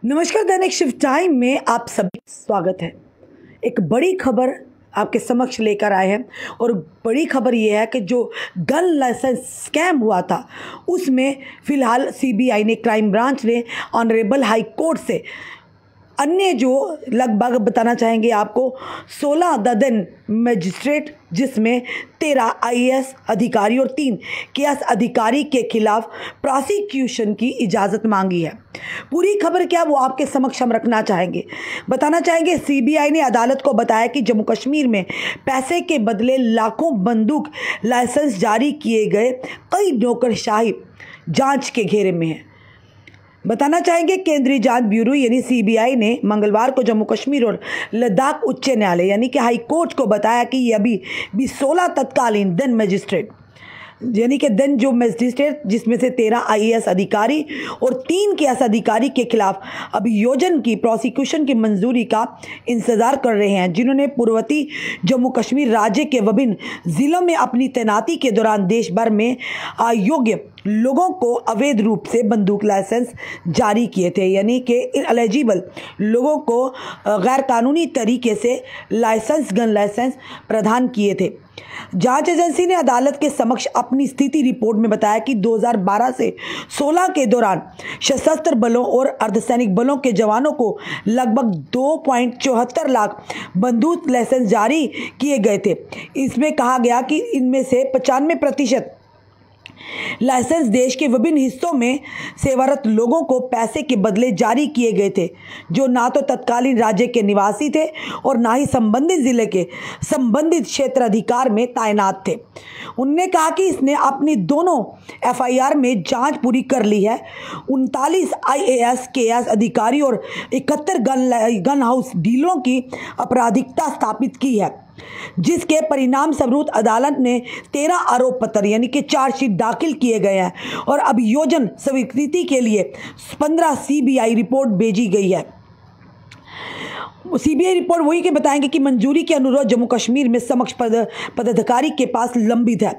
नमस्कार, दैनिक shift time में आप सभी का स्वागत है। एक बड़ी खबर आपके समक्ष लेकर आए हैं और बड़ी खबर ये है कि जो गन लाइसेंस स्कैम हुआ था उसमें फ़िलहाल सीबीआई ने, क्राइम ब्रांच ने ऑनरेबल हाई कोर्ट से अन्य जो लगभग बताना चाहेंगे आपको 16 ददन मजिस्ट्रेट, जिसमें 13 आईएएस अधिकारी और 3 केएस अधिकारी के खिलाफ प्रोसिक्यूशन की इजाज़त मांगी है। पूरी खबर क्या वो आपके समक्ष हम रखना चाहेंगे, बताना चाहेंगे। सीबीआई ने अदालत को बताया कि जम्मू कश्मीर में पैसे के बदले लाखों बंदूक लाइसेंस जारी किए गए कई नौकरशाही जांच के घेरे में है। बताना चाहेंगे केंद्रीय जांच ब्यूरो यानी सीबीआई ने मंगलवार को जम्मू कश्मीर और लद्दाख उच्च न्यायालय यानी कि हाई कोर्ट को बताया कि ये अभी भी 16 तत्कालीन दंड मजिस्ट्रेट यानी कि दंड जो मजिस्ट्रेट, जिसमें से 13 आईएएस अधिकारी और 3 केएस अधिकारी के खिलाफ अभियोजन की प्रोसिक्यूशन की मंजूरी का इंतजार कर रहे हैं, जिन्होंने पूर्ववर्ती जम्मू कश्मीर राज्य के विभिन्न जिलों में अपनी तैनाती के दौरान देश भर में अयोग्य लोगों को अवैध रूप से बंदूक लाइसेंस जारी किए थे, यानी कि इनएलिजिबल लोगों को गैर कानूनी तरीके से गन लाइसेंस प्रदान किए थे। जांच एजेंसी ने अदालत के समक्ष अपनी स्थिति रिपोर्ट में बताया कि 2012 से 16 के दौरान सशस्त्र बलों और अर्धसैनिक बलों के जवानों को लगभग 2.74 लाख बंदूक लाइसेंस जारी किए गए थे। इसमें कहा गया कि इनमें से 95% लाइसेंस देश के विभिन्न हिस्सों में सेवारत लोगों को पैसे के बदले जारी किए गए थे, जो ना तो तत्कालीन राज्य के निवासी थे और ना ही संबंधित जिले के संबंधित क्षेत्र अधिकार में तैनात थे। उन्होंने कहा कि इसने अपनी दोनों एफआईआर में जांच पूरी कर ली है। 39 आईएएस केएस अधिकारी और 71 गन हाउस डीलरों की आपराधिकता स्थापित की है, जिसके परिणाम स्वरूप अदालत ने 13 आरोप पत्र यानी कि चार्जशीट दाखिल किए गए हैं और अभियोजन स्वीकृति के लिए 15 सीबीआई रिपोर्ट भेजी गई है। सीबीआई रिपोर्ट वही के बताएंगे कि मंजूरी के अनुरोध जम्मू कश्मीर में समक्ष पदाधिकारी के पास लंबित है।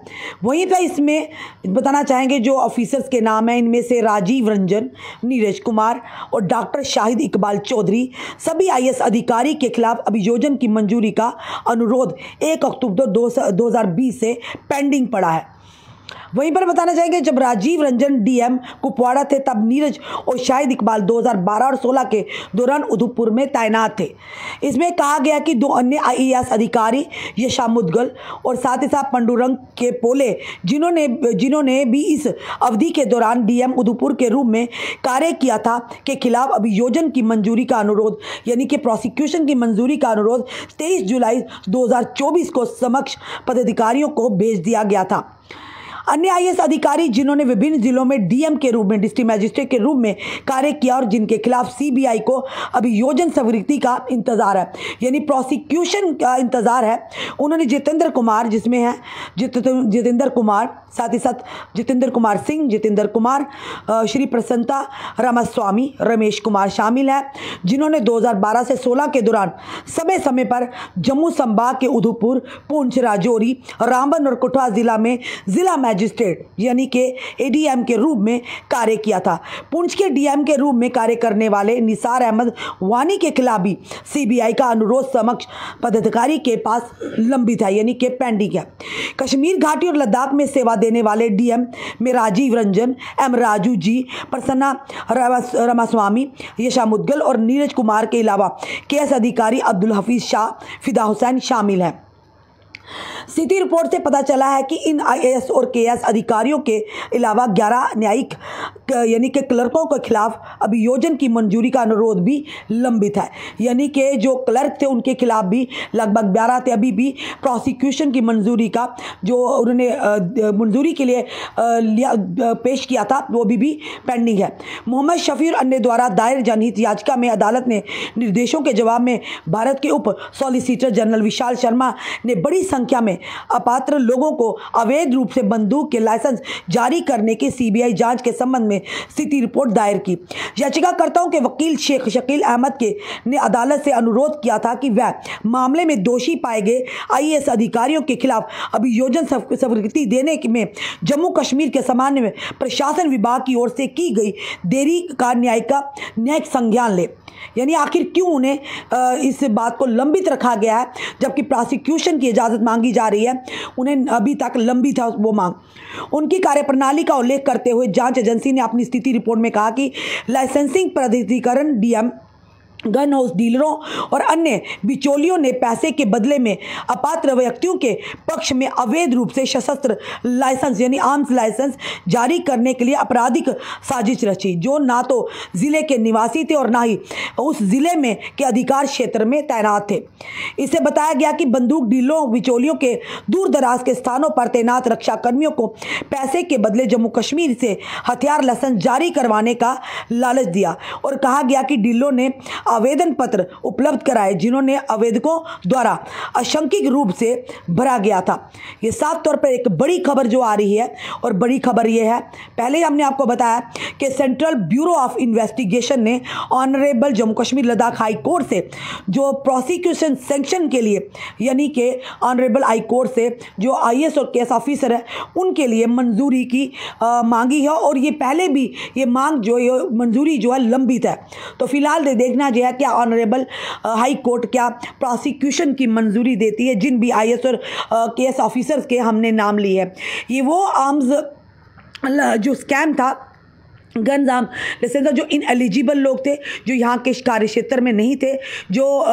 वहीं पर इसमें बताना चाहेंगे जो ऑफिसर्स के नाम हैं, इनमें से राजीव रंजन, नीरज कुमार और डॉक्टर शाहिद इकबाल चौधरी, सभी आईएएस अधिकारी के खिलाफ अभियोजन की मंजूरी का अनुरोध 1 अक्टूबर 2020 से पेंडिंग पड़ा है। वहीं पर बताना चाहेंगे जब राजीव रंजन डीएम कुपवाड़ा थे, तब नीरज और शाहिद इकबाल 2012 और 16 के दौरान उधमपुर में तैनात थे। इसमें कहा गया कि 2 अन्य आईएएस अधिकारी यशा मुदगल और साथ ही साथ पंडुरंग के पोले, जिन्होंने भी इस अवधि के दौरान डीएम उधमपुर के रूप में कार्य किया था, के खिलाफ अभियोजन की मंजूरी का अनुरोध यानी कि प्रोसिक्यूशन की मंजूरी का अनुरोध 23 जुलाई 2024 को समक्ष पदाधिकारियों को भेज दिया गया था। अन्य आईएएस अधिकारी जिन्होंने विभिन्न जिलों में डीएम के रूप में, डिस्ट्रिक्ट मजिस्ट्रेट के रूप में कार्य किया और जिनके खिलाफ सीबीआई को अभियोजन स्वीकृति का इंतजार है यानी प्रोसिक्यूशन का इंतजार है, उन्होंने जितेंद्र कुमार, जिसमें है जितेंद्र कुमार, साथ ही साथ जितेंद्र कुमार सिंह, जितेंद्र कुमार, श्री प्रसन्नता रामास्वामी, रमेश कुमार शामिल हैं, जिन्होंने 2012 से 16 के दौरान समय समय पर जम्मू संभाग के उधमपुर, पुंछ, राजौरी, रामबन और कठुआ जिला में जिला मजिस्ट्रेट यानी कि एडीएम के रूप में कार्य किया था। पुंछ के डीएम के रूप में कार्य करने वाले निसार अहमद वानी के खिलाफ भी सीबीआई का अनुरोध समक्ष पदाधिकारी के पास लंबित है यानी कि पेंडिंग है। कश्मीर घाटी और लद्दाख में सेवा देने वाले डीएम में राजीव रंजन, एम राजू जी, प्रसन्ना रामास्वामी, यशा मुदगल और नीरज कुमार के अलावा केएस अधिकारी अब्दुल हफीज शाह, फिदा हुसैन शामिल हैं। स्थिति रिपोर्ट से पता चला है कि इन आईएएस और केएस अधिकारियों के अलावा 11 न्यायिक यानी कि क्लर्कों के खिलाफ अभियोजन की मंजूरी का अनुरोध भी लंबित है, यानी कि जो क्लर्क थे उनके खिलाफ भी लगभग 12 थे, अभी भी प्रोसिक्यूशन की मंजूरी का जो उन्होंने मंजूरी के लिए पेश किया था वो भी पेंडिंग है। मोहम्मद शफी और अन्य द्वारा दायर जनहित याचिका में अदालत ने निर्देशों के जवाब में भारत के उप सॉलिसिटर जनरल विशाल शर्मा ने बड़ी संख्या में में अपात्र लोगों को अवैध रूप से बंदूक के लाइसेंस जारी करने की सीबीआई जांच के संबंध में स्थिति रिपोर्ट दायर की। याचिकाकर्ताओं के वकील शेख शकील अहमद ने अदालत से अनुरोध किया था कि वह मामले में दोषी पाए गए आईएएस अधिकारियों के खिलाफ अभियोजन स्वीकृति देने में जम्मू कश्मीर के सामान्य प्रशासन विभाग की ओर से की गई देरी का न्यायिक संज्ञान ले। यानी आखिर क्यों उन्हें इस बात को लंबित रखा गया है, जबकि प्रोसिक्यूशन की इजाज़त मांगी जा रही है, उन्हें अभी तक लंबित है वो मांग। उनकी कार्यप्रणाली का उल्लेख करते हुए जांच एजेंसी ने अपनी स्थिति रिपोर्ट में कहा कि लाइसेंसिंग प्राधिकरण डीएम, गन हाउस डीलरों और अन्य बिचौलियों ने पैसे के बदले में अपात्र व्यक्तियों के पक्ष में अवैध रूप से सशस्त्र लाइसेंस यानी आर्म्स लाइसेंस जारी करने के लिए आपराधिक साजिश रची, जो ना तो ज़िले के निवासी थे और ना ही उस ज़िले में के अधिकार क्षेत्र में तैनात थे। इसे बताया गया कि बंदूक डीलरों बिचौलियों के दूर दराज के स्थानों पर तैनात रक्षा कर्मियों को पैसे के बदले जम्मू कश्मीर से हथियार लाइसेंस जारी करवाने का लालच दिया और कहा गया कि डीलरों ने आवेदन पत्र उपलब्ध कराए जिन्होंने आवेदकों द्वारा आशंकित रूप से भरा गया था। ये साफ तौर पर एक बड़ी खबर जो आ रही है, और बड़ी खबर ये है, पहले ही हमने आपको बताया कि सेंट्रल ब्यूरो ऑफ इन्वेस्टिगेशन ने honourable Jammu Kashmir Ladakh high court से जो प्रोसिक्यूशन सैंक्शन के लिए यानी कि ऑनरेबल हाई कोर्ट से जो आईएएस और केस ऑफिसर है उनके लिए मंजूरी की मांगी है, और ये पहले भी ये मांग जो मंजूरी जो है लंबित है। तो फिलहाल देखना जो है क्या ऑनरेबल हाई कोर्ट क्या प्रोसिक्यूशन की मंजूरी देती है जिन भी आईएएस और केस ऑफिसर्स के हमने नाम लिए हैं। ये वो आर्म्स जो स्कैम था, गन आर्म लाइसेंस, जो इन एलिजिबल लोग थे, जो यहाँ के कार्य क्षेत्र में नहीं थे, जो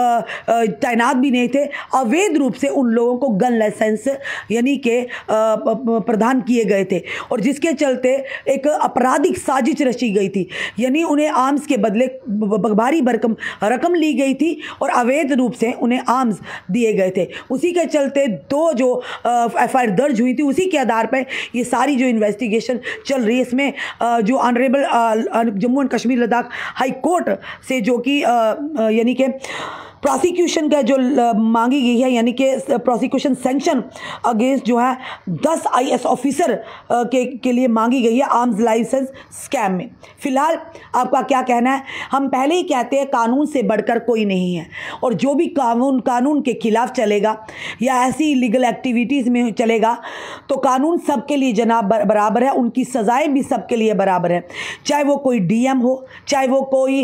तैनात भी नहीं थे, अवैध रूप से उन लोगों को गन लाइसेंस यानी कि प्रदान किए गए थे, और जिसके चलते एक आपराधिक साजिश रची गई थी। यानी उन्हें आर्म्स के बदले भारी भरकम रकम ली गई थी और अवैध रूप से उन्हें आर्म्स दिए गए थे। उसी के चलते दो जो एफआईआर दर्ज हुई थी, उसी के आधार पर ये सारी जो इन्वेस्टिगेशन चल रही है, इसमें जो Jammu and Kashmir Ladakh high court से जो कि यानी कि प्रोसिक्यूशन का जो मांगी गई है, यानी कि प्रोसिक्यूशन सैंक्शन अगेंस्ट जो है 10 आईएएस ऑफिसर के लिए मांगी गई है आर्म्स लाइसेंस स्कैम में। फिलहाल आपका क्या कहना है? हम पहले ही कहते हैं कानून से बढ़कर कोई नहीं है, और जो भी कानून के खिलाफ चलेगा या ऐसी लीगल एक्टिविटीज़ में चलेगा तो कानून सबके लिए जनाब बराबर है, उनकी सज़ाएं भी सबके लिए बराबर है। चाहे वो कोई डीएम हो, चाहे वो कोई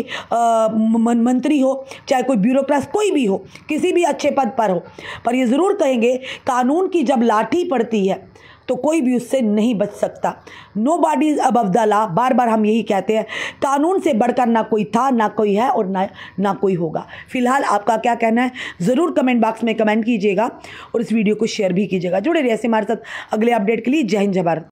मंत्री हो, चाहे कोई ब्यूरोक्रेट, कोई भी हो, किसी भी अच्छे पद पर हो, पर ये ज़रूर कहेंगे कानून की जब लाठी पड़ती है तो कोई भी उससे नहीं बच सकता। Nobody is above the law, बार बार हम यही कहते हैं। कानून से बढ़कर ना कोई था, ना कोई है और ना कोई होगा। फिलहाल आपका क्या कहना है ज़रूर कमेंट बॉक्स में कमेंट कीजिएगा और इस वीडियो को शेयर भी कीजिएगा। जुड़े रहिए हमारे साथ अगले अपडेट के लिए। जय हिंद, जय भारत।